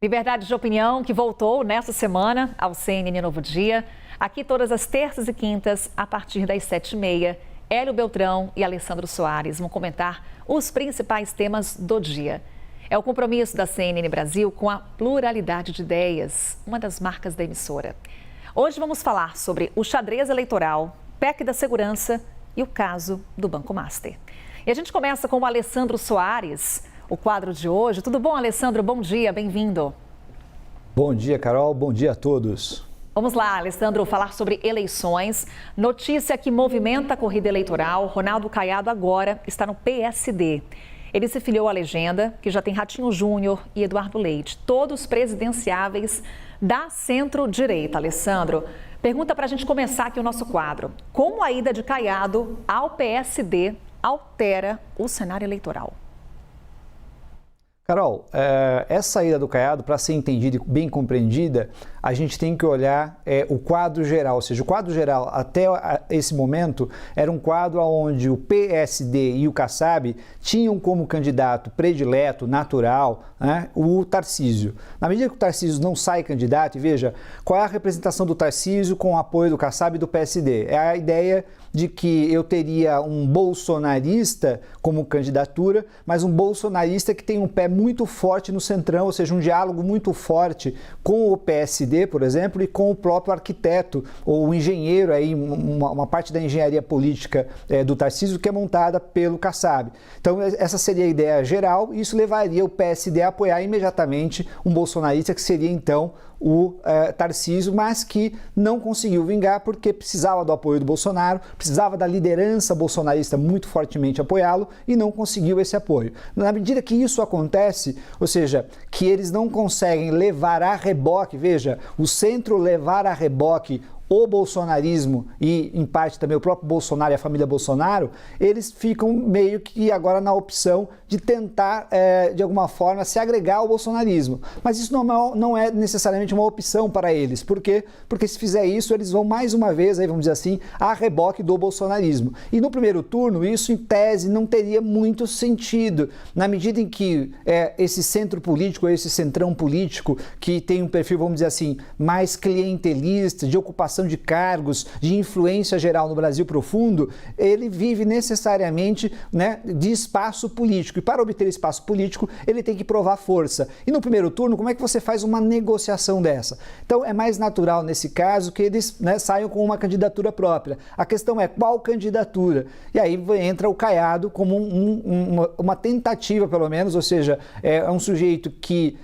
Liberdade de opinião que voltou nesta semana ao CNN Novo Dia. Aqui todas as terças e quintas, a partir das 7h30. Hélio Beltrão e Alessandro Soares vão comentar os principais temas do dia. É o compromisso da CNN Brasil com a pluralidade de ideias, uma das marcas da emissora. Hoje vamos falar sobre o xadrez eleitoral, PEC da segurança e o caso do Banco Master. E a gente começa com o Alessandro Soares, o quadro de hoje. Tudo bom, Alessandro? Bom dia, bem-vindo. Bom dia, Carol. Bom dia a todos. Vamos lá, Alessandro, falar sobre eleições. Notícia que movimenta a corrida eleitoral. Ronaldo Caiado agora está no PSD. Ele se filiou à legenda, que já tem Ratinho Júnior e Eduardo Leite, todos presidenciáveis da centro-direita. Alessandro, pergunta para a gente começar aqui o nosso quadro. Como a ida de Caiado ao PSD altera o cenário eleitoral? Carol, essa ida do Caiado, para ser entendida e bem compreendida, a gente tem que olhar o quadro geral, ou seja, o quadro geral até esse momento era um quadro onde o PSD e o Kassab tinham como candidato predileto, natural, né, o Tarcísio. Na medida que o Tarcísio não sai candidato, e veja, qual é a representação do Tarcísio com o apoio do Kassab e do PSD? É a ideia de que eu teria um bolsonarista como candidatura, mas um bolsonarista que tem um pé muito forte no centrão, ou seja, um diálogo muito forte com o PSD, por exemplo, e com o próprio arquiteto ou o engenheiro, aí, uma parte da engenharia política do Tarcísio que é montada pelo Kassab. Então, essa seria a ideia geral, e isso levaria o PSD a apoiar imediatamente um bolsonarista que seria, então, o Tarcísio, mas que não conseguiu vingar porque precisava do apoio do Bolsonaro, precisava da liderança bolsonarista muito fortemente apoiá-lo e não conseguiu esse apoio. Na medida que isso acontece, ou seja, que eles não conseguem levar a reboque, veja, o centro levar a reboque o bolsonarismo e, em parte, também o próprio Bolsonaro e a família Bolsonaro, eles ficam meio que agora na opção de tentar, de alguma forma, se agregar ao bolsonarismo. Mas isso não é necessariamente uma opção para eles. Por quê? Porque se fizer isso, eles vão mais uma vez, aí, vamos dizer assim, a reboque do bolsonarismo. E no primeiro turno, isso, em tese, não teria muito sentido, na medida em que esse centro político, esse centrão político, que tem um perfil, vamos dizer assim, mais clientelista, de ocupação de cargos, de influência geral no Brasil profundo, ele vive necessariamente, né, de espaço político. E para obter espaço político, ele tem que provar força. E no primeiro turno, como é que você faz uma negociação dessa? Então, é mais natural, nesse caso, que eles, né, saiam com uma candidatura própria. A questão é qual candidatura? E aí entra o Caiado como uma tentativa, pelo menos, ou seja, é um sujeito que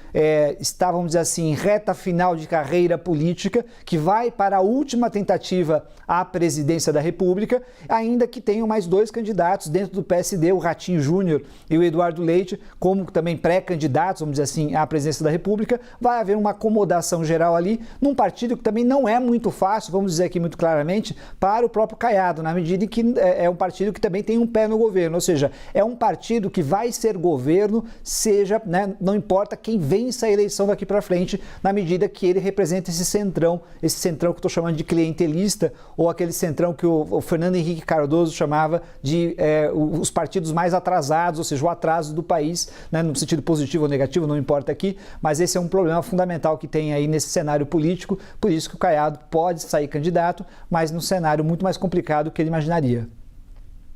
está, vamos dizer assim, em reta final de carreira política, que vai para a última tentativa à presidência da República, ainda que tenham mais dois candidatos dentro do PSD, o Ratinho Júnior e o Eduardo Leite, como também pré-candidatos, vamos dizer assim, à presidência da República. Vai haver uma acomodação geral ali, num partido que também não é muito fácil, vamos dizer aqui muito claramente, para o próprio Caiado, na medida em que é um partido que também tem um pé no governo, ou seja, é um partido que vai ser governo, seja, né, não importa quem vença a eleição daqui para frente, na medida que ele representa esse centrão que eu estou chamando de clientelista, ou aquele centrão que o Fernando Henrique Cardoso chamava de os partidos mais atrasados, ou seja, o atraso do país, né, no sentido positivo ou negativo, não importa aqui, mas esse é um problema fundamental que tem aí nesse cenário político, por isso que o Caiado pode sair candidato, mas num cenário muito mais complicado do que ele imaginaria.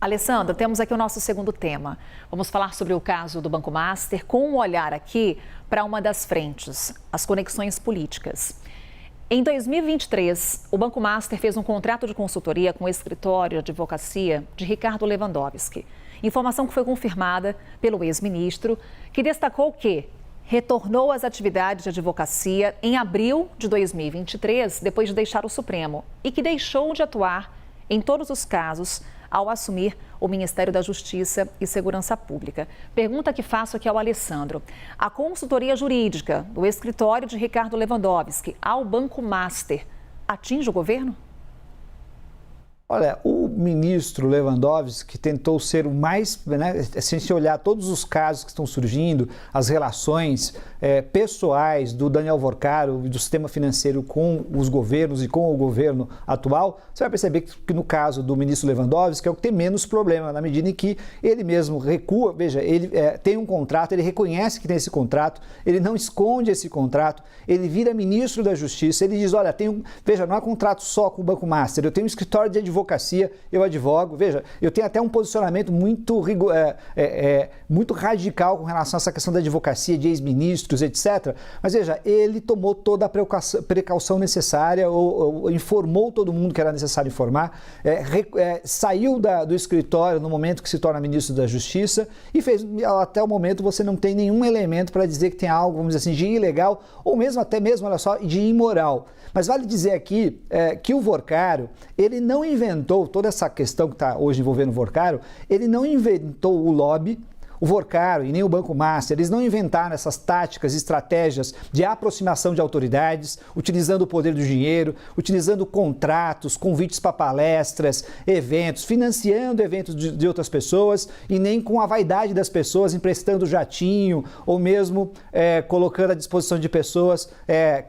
Alessandra, temos aqui o nosso segundo tema. Vamos falar sobre o caso do Banco Master, com um olhar aqui para uma das frentes, as conexões políticas. Em 2023, o Banco Master fez um contrato de consultoria com o escritório de advocacia de Ricardo Lewandowski. Informação que foi confirmada pelo ex-ministro, que destacou que retornou às atividades de advocacia em abril de 2023, depois de deixar o Supremo, e que deixou de atuar em todos os casos ao assumir o Ministério da Justiça e Segurança Pública. Pergunta que faço aqui ao Alessandro. A consultoria jurídica do escritório de Ricardo Lewandowski ao Banco Master atinge o governo? Olha, o ministro Lewandowski, que tentou ser o mais, né, se a gente olhar todos os casos que estão surgindo, as relações pessoais do Daniel Vorcaro e do sistema financeiro com os governos e com o governo atual, você vai perceber que no caso do ministro Lewandowski é o que tem menos problema, na medida em que ele mesmo recua, veja, ele tem um contrato, ele reconhece que tem esse contrato, ele não esconde esse contrato, ele vira ministro da Justiça, ele diz, olha, veja, não é contrato só com o Banco Master, eu tenho um escritório de advocacia, eu advogo, veja, eu tenho até um posicionamento muito radical com relação a essa questão da advocacia, de ex-ministros, etc. Mas veja, ele tomou toda a precaução necessária, ou informou todo mundo que era necessário informar, saiu do escritório no momento que se torna ministro da Justiça e fez, até o momento você não tem nenhum elemento para dizer que tem algo, vamos dizer assim, de ilegal ou mesmo até mesmo, olha só, de imoral. Mas vale dizer aqui que o Vorcaro, ele não inventou toda essa questão que está hoje envolvendo o Vorcaro, ele não inventou o lobby. O Vorcaro e nem o Banco Master, eles não inventaram essas táticas e estratégias de aproximação de autoridades, utilizando o poder do dinheiro, utilizando contratos, convites para palestras, eventos, financiando eventos de outras pessoas e nem com a vaidade das pessoas, emprestando jatinho ou mesmo colocando à disposição de pessoas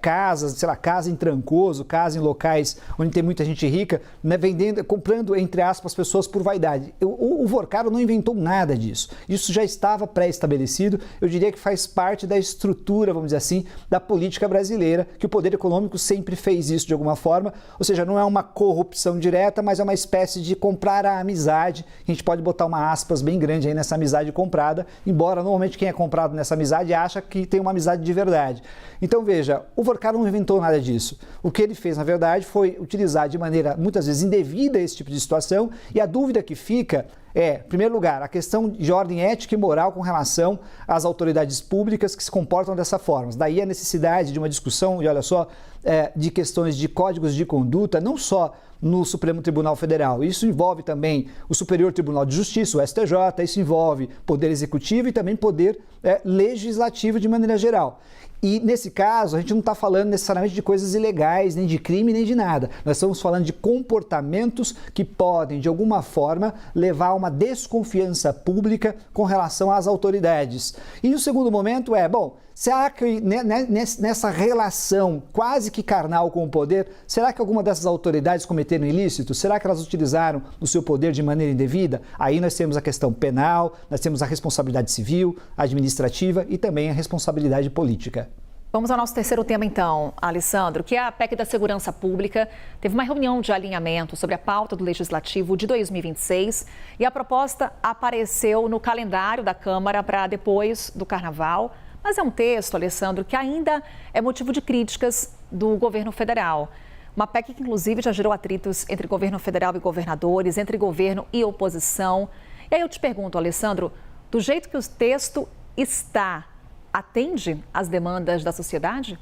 casas, sei lá, casa em Trancoso, casa em locais onde tem muita gente rica, né, comprando, entre aspas, pessoas por vaidade. O Vorcaro não inventou nada disso. Isso já estava pré-estabelecido, eu diria que faz parte da estrutura, vamos dizer assim, da política brasileira, que o poder econômico sempre fez isso de alguma forma, ou seja, não é uma corrupção direta, mas é uma espécie de comprar a amizade, a gente pode botar uma aspas bem grande aí nessa amizade comprada, embora normalmente quem é comprado nessa amizade acha que tem uma amizade de verdade. Então veja, o Vorcaro não inventou nada disso. O que ele fez, na verdade, foi utilizar de maneira muitas vezes indevida esse tipo de situação e a dúvida que fica em primeiro lugar, a questão de ordem ética e moral com relação às autoridades públicas que se comportam dessa forma. Daí a necessidade de uma discussão, e olha só, de questões de códigos de conduta, não só no Supremo Tribunal Federal. Isso envolve também o Superior Tribunal de Justiça, o STJ, isso envolve Poder Executivo e também Poder Legislativo de maneira geral. E nesse caso, a gente não está falando necessariamente de coisas ilegais, nem de crime, nem de nada. Nós estamos falando de comportamentos que podem, de alguma forma, levar a uma desconfiança pública com relação às autoridades. E o segundo momento será que nessa relação quase que carnal com o poder, será que alguma dessas autoridades cometeram ilícito? Será que elas utilizaram o seu poder de maneira indevida? Aí nós temos a questão penal, nós temos a responsabilidade civil, administrativa e também a responsabilidade política. Vamos ao nosso terceiro tema, então, Alessandro, que é a PEC da Segurança Pública. Teve uma reunião de alinhamento sobre a pauta do Legislativo de 2026 e a proposta apareceu no calendário da Câmara para depois do Carnaval. Mas é um texto, Alessandro, que ainda é motivo de críticas do governo federal. Uma PEC que, inclusive, já gerou atritos entre governo federal e governadores, entre governo e oposição. E aí eu te pergunto, Alessandro, do jeito que o texto está, atende às demandas da sociedade?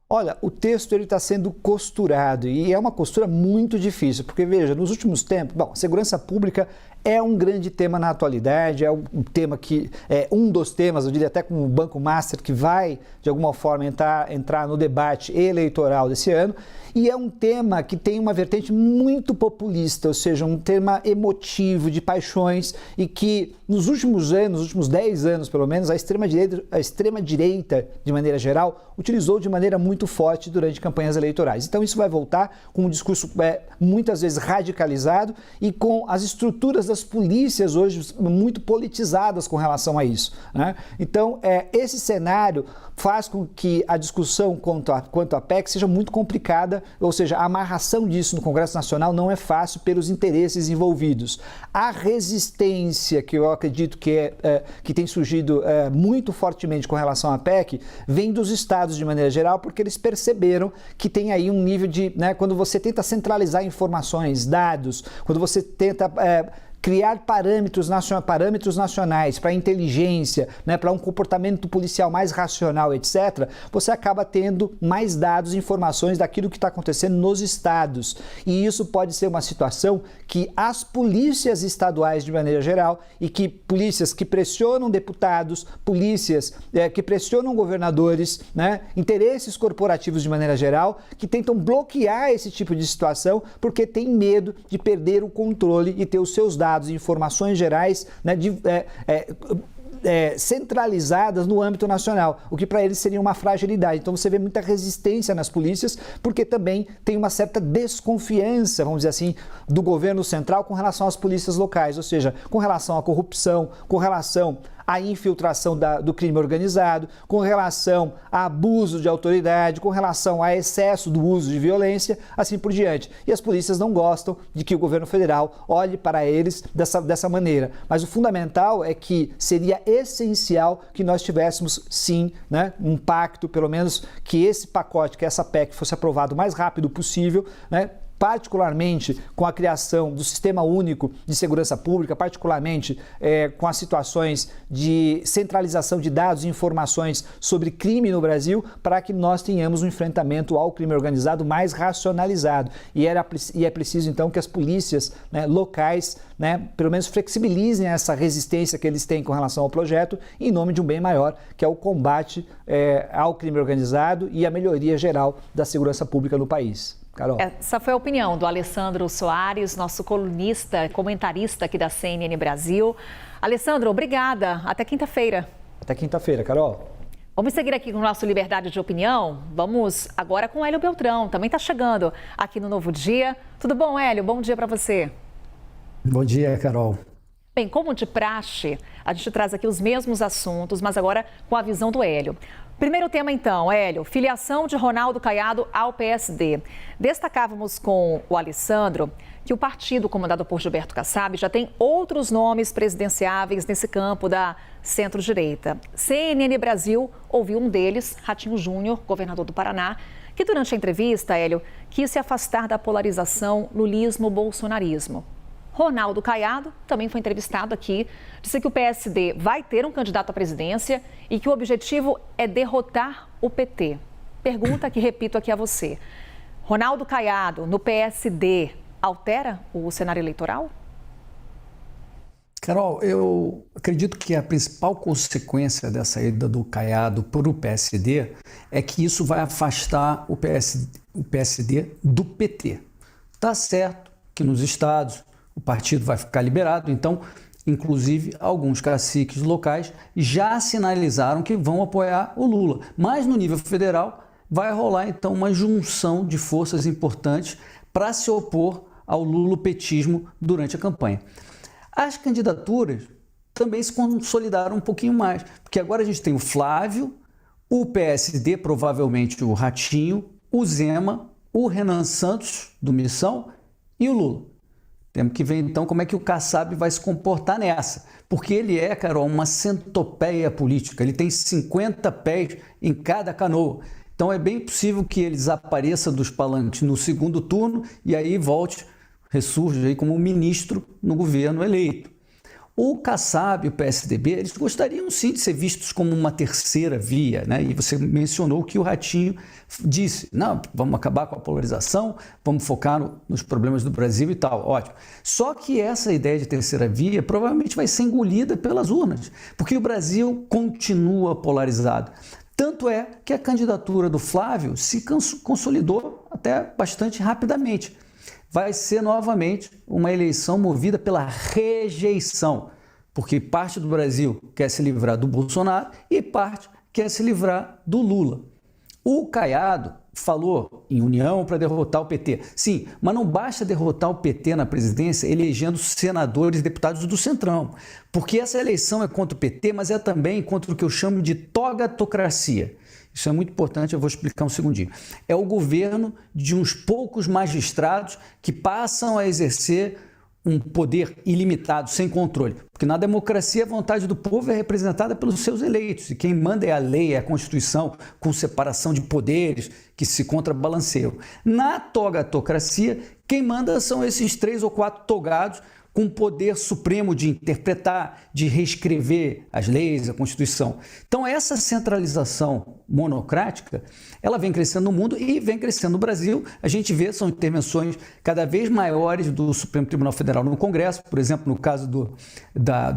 Olha, o texto está sendo costurado e é uma costura muito difícil, porque veja, nos últimos tempos, segurança pública é um grande tema na atualidade, é um tema que é um dos temas, eu diria até com o Banco Master, que vai de alguma forma entrar no debate eleitoral desse ano, e é um tema que tem uma vertente muito populista, ou seja, um tema emotivo, de paixões, e que nos últimos anos, nos últimos 10 anos pelo menos, a extrema-direita, de maneira geral, utilizou de maneira muito forte durante campanhas eleitorais. Então isso vai voltar com um discurso muitas vezes radicalizado e com as estruturas das polícias hoje muito politizadas com relação a isso, né? Então esse cenário faz com que a discussão quanto à PEC seja muito complicada, ou seja, a amarração disso no Congresso Nacional não é fácil pelos interesses envolvidos. A resistência que eu acredito que tem surgido muito fortemente com relação à PEC vem dos estados de maneira geral, porque eles perceberam que tem aí um nível de, quando você tenta centralizar informações, dados, quando você tenta criar parâmetros nacionais para inteligência, né, para um comportamento policial mais racional, etc., você acaba tendo mais dados e informações daquilo que está acontecendo nos estados. E isso pode ser uma situação que as polícias estaduais, de maneira geral, e que polícias que pressionam deputados, polícias que pressionam governadores, né, interesses corporativos de maneira geral, que tentam bloquear esse tipo de situação porque tem medo de perder o controle e ter os seus dados e informações gerais, né, centralizadas no âmbito nacional, o que para eles seria uma fragilidade. Então você vê muita resistência nas polícias, porque também tem uma certa desconfiança, vamos dizer assim, do governo central com relação às polícias locais, ou seja, com relação à corrupção, com relação à infiltração do crime organizado, com relação a abuso de autoridade, com relação a excesso do uso de violência, assim por diante. E as polícias não gostam de que o governo federal olhe para eles dessa maneira. Mas o fundamental é que seria essencial que nós tivéssemos, sim, né, um pacto, pelo menos que esse pacote, que essa PEC fosse aprovado o mais rápido possível, né, particularmente com a criação do Sistema Único de Segurança Pública, particularmente com as situações de centralização de dados e informações sobre crime no Brasil, para que nós tenhamos um enfrentamento ao crime organizado mais racionalizado. E é preciso, então, que as polícias, né, locais, né, pelo menos flexibilizem essa resistência que eles têm com relação ao projeto, em nome de um bem maior, que é o combate ao crime organizado e a melhoria geral da segurança pública no país. Carol. Essa foi a opinião do Alessandro Soares, nosso colunista, comentarista aqui da CNN Brasil. Alessandro, obrigada. Até quinta-feira. Até quinta-feira, Carol. Vamos seguir aqui com o nosso Liberdade de Opinião. Vamos agora com o Hélio Beltrão. Também está chegando aqui no Novo Dia. Tudo bom, Hélio? Bom dia para você. Bom dia, Carol. Bem, como de praxe, a gente traz aqui os mesmos assuntos, mas agora com a visão do Hélio. Primeiro tema, então, Hélio, filiação de Ronaldo Caiado ao PSD. Destacávamos com o Alessandro que o partido comandado por Gilberto Kassab já tem outros nomes presidenciáveis nesse campo da centro-direita. CNN Brasil ouviu um deles, Ratinho Júnior, governador do Paraná, que durante a entrevista, Hélio, quis se afastar da polarização lulismo-bolsonarismo. Ronaldo Caiado também foi entrevistado aqui, disse que o PSD vai ter um candidato à presidência e que o objetivo é derrotar o PT. Pergunta que repito aqui a você. Ronaldo Caiado, no PSD, altera o cenário eleitoral? Carol, eu acredito que a principal consequência dessa ida do Caiado para o PSD é que isso vai afastar o PSD do PT. Tá certo que nos estados o partido vai ficar liberado, então, inclusive, alguns caciques locais já sinalizaram que vão apoiar o Lula. Mas no nível federal vai rolar, então, uma junção de forças importantes para se opor ao lulopetismo durante a campanha. As candidaturas também se consolidaram um pouquinho mais, porque agora a gente tem o Flávio, o PSD, provavelmente o Ratinho, o Zema, o Renan Santos, do Missão, e o Lula. Temos que ver, então, como é que o Kassab vai se comportar nessa. Porque ele é, Carol, uma centopeia política. Ele tem 50 pés em cada canoa. Então, é bem possível que ele desapareça dos palanques no segundo turno e aí ressurge aí como ministro no governo eleito. O Kassab e o PSDB, eles gostariam sim de ser vistos como uma terceira via, né? E você mencionou que o Ratinho disse, não, vamos acabar com a polarização, vamos focar nos problemas do Brasil e tal, ótimo. Só que essa ideia de terceira via provavelmente vai ser engolida pelas urnas, porque o Brasil continua polarizado. Tanto é que a candidatura do Flávio se consolidou até bastante rapidamente. Vai ser novamente uma eleição movida pela rejeição, porque parte do Brasil quer se livrar do Bolsonaro e parte quer se livrar do Lula. O Caiado falou em união para derrotar o PT. Sim, mas não basta derrotar o PT na presidência elegendo senadores e deputados do Centrão, porque essa eleição é contra o PT, mas é também contra o que eu chamo de togatocracia. Isso é muito importante, eu vou explicar um segundinho. É o governo de uns poucos magistrados que passam a exercer um poder ilimitado, sem controle. Porque na democracia a vontade do povo é representada pelos seus eleitos. E quem manda é a lei, é a Constituição, com separação de poderes que se contrabalanceiam. Na togatocracia, quem manda são esses 3 ou 4 togados com o poder supremo de interpretar, de reescrever as leis, a Constituição. Então, essa centralização monocrática, ela vem crescendo no mundo e vem crescendo no Brasil. A gente vê, são intervenções cada vez maiores do Supremo Tribunal Federal no Congresso, por exemplo, no caso do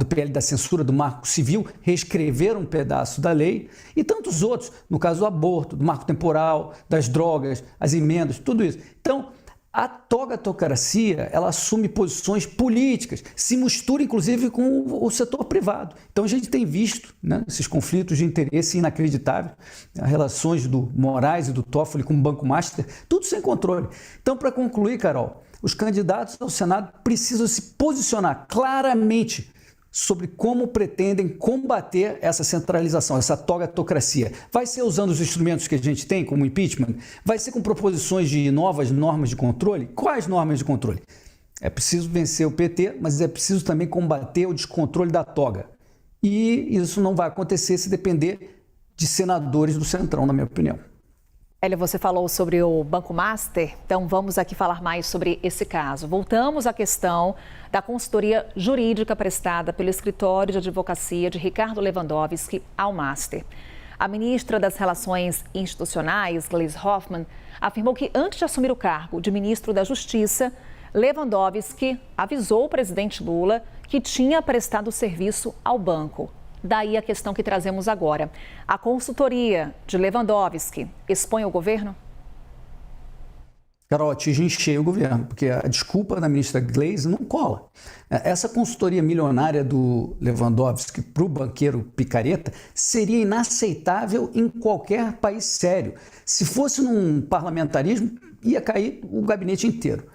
PL da censura, do Marco Civil, reescrever um pedaço da lei, e tantos outros, no caso do aborto, do marco temporal, das drogas, as emendas, tudo isso. Então, a togatocracia, ela assume posições políticas, se mistura inclusive com o setor privado. Então a gente tem visto, né, esses conflitos de interesse inacreditáveis, as relações do Moraes e do Toffoli com o Banco Master, tudo sem controle. Então, para concluir, Carol, os candidatos ao Senado precisam se posicionar claramente sobre como pretendem combater essa centralização, essa togatocracia. Vai ser usando os instrumentos que a gente tem, como impeachment? Vai ser com proposições de novas normas de controle? Quais normas de controle? É preciso vencer o PT, mas é preciso também combater o descontrole da toga. E isso não vai acontecer se depender de senadores do Centrão, na minha opinião. Hélio, você falou sobre o Banco Master, então vamos aqui falar mais sobre esse caso. Voltamos à questão da consultoria jurídica prestada pelo escritório de advocacia de Ricardo Lewandowski ao Master. A ministra das Relações Institucionais, Gleisi Hoffmann, afirmou que antes de assumir o cargo de ministro da Justiça, Lewandowski avisou o presidente Lula que tinha prestado serviço ao banco. Daí a questão que trazemos agora. A consultoria de Lewandowski expõe o governo? Carol, atinge em cheio o governo, porque a desculpa da ministra Gleisi não cola. Essa consultoria milionária do Lewandowski para o banqueiro picareta seria inaceitável em qualquer país sério. Se fosse num parlamentarismo, ia cair o gabinete inteiro.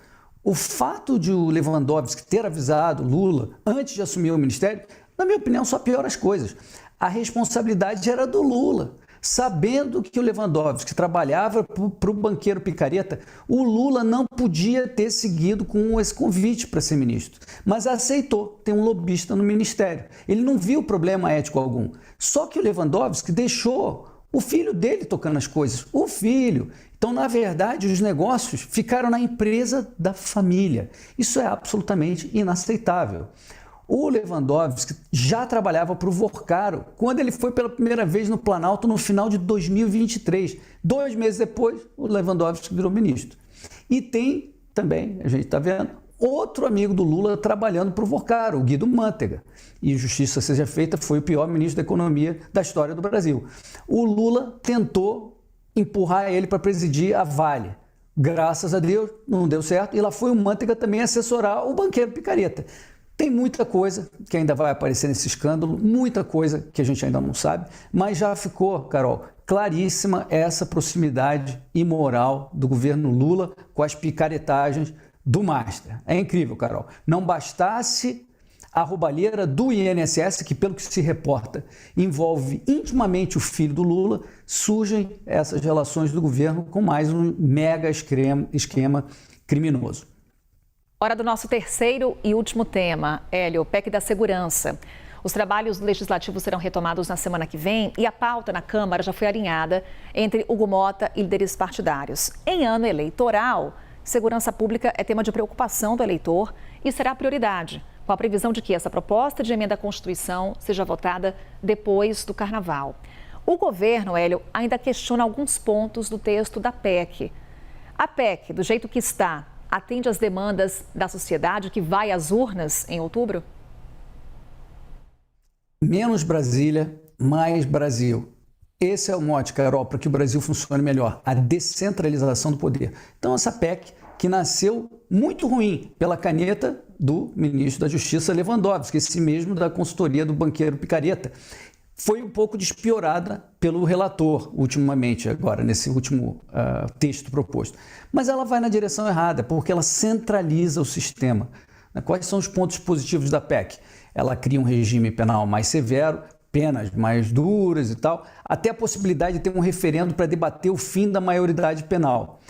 O fato de o Lewandowski ter avisado Lula antes de assumir o ministério, na minha opinião, só piora as coisas. A responsabilidade era do Lula. Sabendo que o Lewandowski trabalhava para o banqueiro picareta, o Lula não podia ter seguido com esse convite para ser ministro. Mas aceitou, tem um lobista no ministério. Ele não viu problema ético algum. Só que o Lewandowski deixou o filho dele tocando as coisas. O filho. Então, na verdade, os negócios ficaram na empresa da família. Isso é absolutamente inaceitável. O Lewandowski já trabalhava para o Vorcaro quando ele foi pela primeira vez no Planalto no final de 2023. 2 meses depois, o Lewandowski virou ministro. E tem também, a gente está vendo, outro amigo do Lula trabalhando para o Vorcaro, o Guido Mantega. E justiça seja feita, foi o pior ministro da Economia da história do Brasil. O Lula tentou empurrar ele para presidir a Vale. Graças a Deus, não deu certo. E lá foi o Mantega também assessorar o banqueiro picareta. Tem muita coisa que ainda vai aparecer nesse escândalo, muita coisa que a gente ainda não sabe, mas já ficou, Carol, claríssima essa proximidade imoral do governo Lula com as picaretagens do Master. É incrível, Carol. Não bastasse a roubalheira do INSS, que pelo que se reporta envolve intimamente o filho do Lula, surgem essas relações do governo com mais um mega esquema criminoso. Hora do nosso terceiro e último tema, Hélio, o PEC da segurança. Os trabalhos legislativos serão retomados na semana que vem e a pauta na Câmara já foi alinhada entre Hugo Mota e líderes partidários. Em ano eleitoral, segurança pública é tema de preocupação do eleitor e será prioridade, com a previsão de que essa proposta de emenda à Constituição seja votada depois do Carnaval. O governo, Hélio, ainda questiona alguns pontos do texto da PEC. A PEC, do jeito que está, atende às demandas da sociedade que vai às urnas em outubro? Menos Brasília, mais Brasil. Esse é o mote, Carol, para que o Brasil funcione melhor, a descentralização do poder. Então, essa PEC, que nasceu muito ruim pela caneta do ministro da Justiça, Lewandowski, esse mesmo da consultoria do banqueiro picareta, foi um pouco despiorada pelo relator, ultimamente, agora, nesse último texto proposto. Mas ela vai na direção errada, porque ela centraliza o sistema. Quais são os pontos positivos da PEC? Ela cria um regime penal mais severo, penas mais duras e tal, até a possibilidade de ter um referendo para debater o fim da maioridade penal.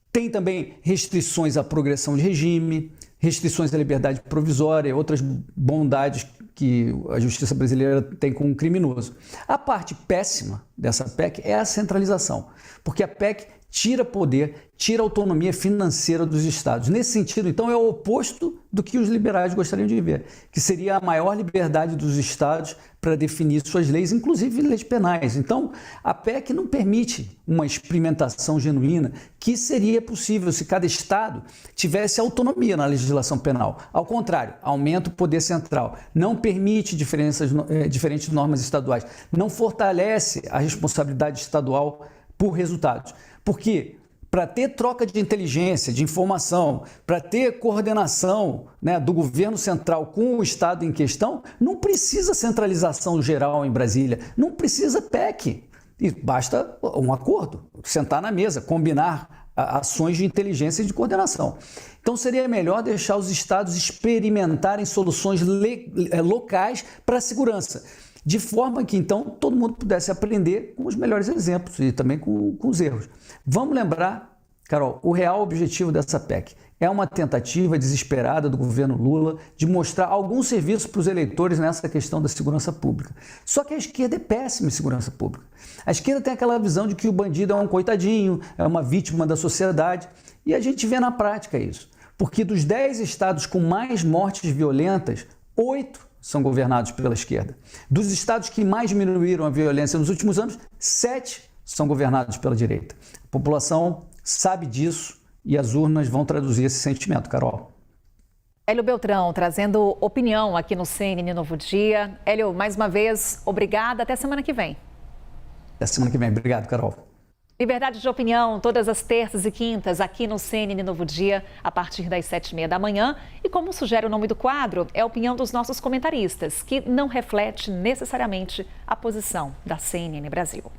Tem também restrições à progressão de regime, restrições à liberdade provisória, outras bondades que a justiça brasileira tem com o criminoso. A parte péssima dessa PEC é a centralização, porque a PEC tira poder, tira autonomia financeira dos estados. Nesse sentido, então, é o oposto do que os liberais gostariam de ver, que seria a maior liberdade dos estados para definir suas leis, inclusive leis penais. Então, a PEC não permite uma experimentação genuína que seria possível se cada estado tivesse autonomia na legislação penal. Ao contrário, aumenta o poder central, não permite diferentes normas estaduais, não fortalece a responsabilidade estadual por resultados. Porque para ter troca de inteligência, de informação, para ter coordenação, né, do governo central com o estado em questão, não precisa centralização geral em Brasília, não precisa PEC. E basta um acordo, sentar na mesa, combinar ações de inteligência e de coordenação. Então seria melhor deixar os estados experimentarem soluções locais para a segurança, de forma que, então, todo mundo pudesse aprender com os melhores exemplos e também com os erros. Vamos lembrar, Carol, o real objetivo dessa PEC é uma tentativa desesperada do governo Lula de mostrar algum serviço para os eleitores nessa questão da segurança pública. Só que a esquerda é péssima em segurança pública. A esquerda tem aquela visão de que o bandido é um coitadinho, é uma vítima da sociedade, e a gente vê na prática isso. Porque dos 10 estados com mais mortes violentas, 8 são governados pela esquerda. Dos estados que mais diminuíram a violência nos últimos anos, 7 são governados pela direita. A população sabe disso e as urnas vão traduzir esse sentimento, Carol. Hélio Beltrão, trazendo opinião aqui no CNN Novo Dia. Hélio, mais uma vez, obrigada. Até semana que vem. Até semana que vem. Obrigado, Carol. Liberdade de opinião, todas as terças e quintas, aqui no CNN Novo Dia, a partir das 7h30 da manhã. E como sugere o nome do quadro, é a opinião dos nossos comentaristas, que não reflete necessariamente a posição da CNN Brasil.